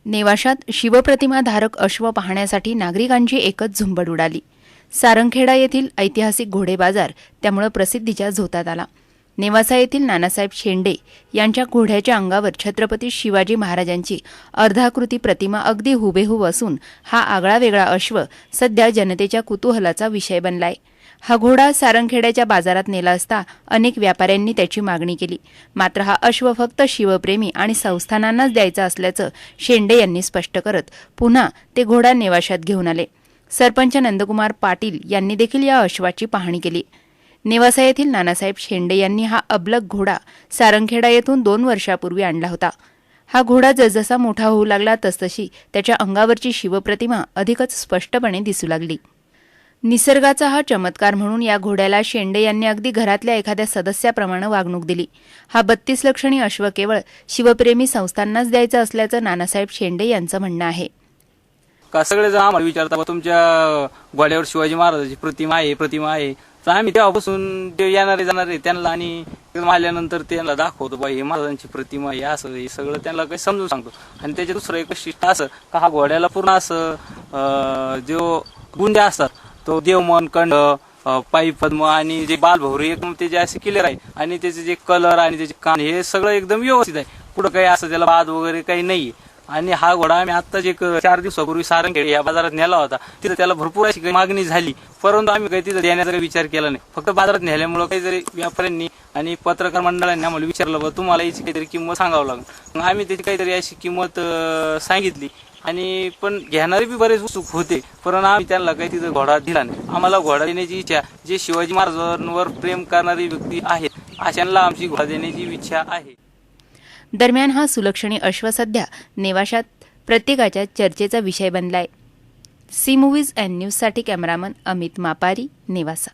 नेवाशात शिवप्रतिमा धारक अश्व पाहण्यासाठी नागरिकांची एकच झुंबड उडाली। सारंगखेडा येथील ऐतिहासिक घोडे बाजार त्यामुळे प्रसिद्धीच्या झोतात आला। नेवासा येथील नानासाहेब शेंडे यांच्या घोड्याच्या अंगावर छत्रपती शिवाजी महाराजांची अर्धाकृती प्रतिमा अगदी हुबेहूब असून हा आगळा वेगळा अश्व सध्या जनतेच्या कुतूहलाचा विषय बनलाय। हा घोडा सारंगखेड्याच्या बाजारात नेला असता अनेक व्यापाऱ्यांनी त्याची मागणी केली, मात्र हा अश्व फक्त शिवप्रेमी आणि संस्थानांनाच द्यायचा असल्याचं शेंडे यांनी स्पष्ट करत पुन्हा ते घोडा नेवाशात घेऊन आले। सरपंच नंदकुमार पाटील यांनी देखील या अश्वाची पाहणी केली। नेवासा येथील नानासाहेब शेंडे यांनी हा अबलक घोडा सारंगखेडा येथून 2 वर्षापूर्वी आणला होता। हा घोडा जसजसा मोठा होऊ लागला तसतशी त्याच्या अंगावरची शिवप्रतिमा अधिकच स्पष्टपणे दिसू लागली। निसर्गाचा हा चमत्कार म्हणून या घोड्याला शेंडे यांनी अगदी घरातल्या एखाद्या सदस्याप्रमाणे वागणूक दिली। हा 32 लक्षणी अश्व केवळ शिवप्रेमी संस्थांनाच द्यायचा असल्याचं नानासाहेब शेंडे यांचं म्हणणं आहे। का सगळेजण आम्हाला विचारतात तुमच्या घोड्यावर शिवाजी महाराजांची प्रतिमा आहे तर आम्ही तेव्हापासून ते येणारे जाणारे त्यांना आणि आल्यानंतर त्यांना दाखवतो बा हे महाराजांची प्रतिमा आहे असं हे सगळं त्यांना काही समजून सांगतो। आणि त्याचे दुसरं एक वैशिष्ट्य असं का हा घोड्याला पूर्ण असं जो गुंडे असतात तो देवमन कंड पायी पद्म आणि जे बालभौरी एकदम ते जे असे क्लिअर आहे आणि त्याचे जे कलर आणि त्याचे कान हे सगळं एकदम व्यवस्थित आहे। पुढं काही असं त्याला बाद वगैरे काही नाही। आणि हा घोडा आम्ही आत्ताच एक 4 दिवसापूर्वी सारंगखेडा या बाजारात नेला होता। तिथे त्याला भरपूर अशी मागणी झाली, परंतु आम्ही काही तिथे देण्याचा काही विचार केला नाही। फक्त बाजारात नेल्यामुळे काहीतरी व्यापाऱ्यांनी आणि पत्रकार मंडळांनी आम्हाला विचारलं बा तुम्हाला याची काहीतरी किंमत सांगावं लागेल। मग आम्ही त्याची काहीतरी अशी किंमत सांगितली आणि पण घेणारे बी बरेच उत्सुक होते, परंतु आम्ही त्यांना काही तिथे घोडा दिला नाही। आम्हाला घोडा देण्याची इच्छा जे शिवाजी महाराजांवर प्रेम करणारी व्यक्ती आहेत अशांना आमची घोडा देण्याची इच्छा आहे। दरम्यान हा सुलक्षणी अश्व सध्या नेवाशात प्रत्येकाच्या चर्चेचा विषय बनलाय। सी मूव्हीज अँड न्यूजसाठी कॅमेरामन अमित मापारी, नेवासा।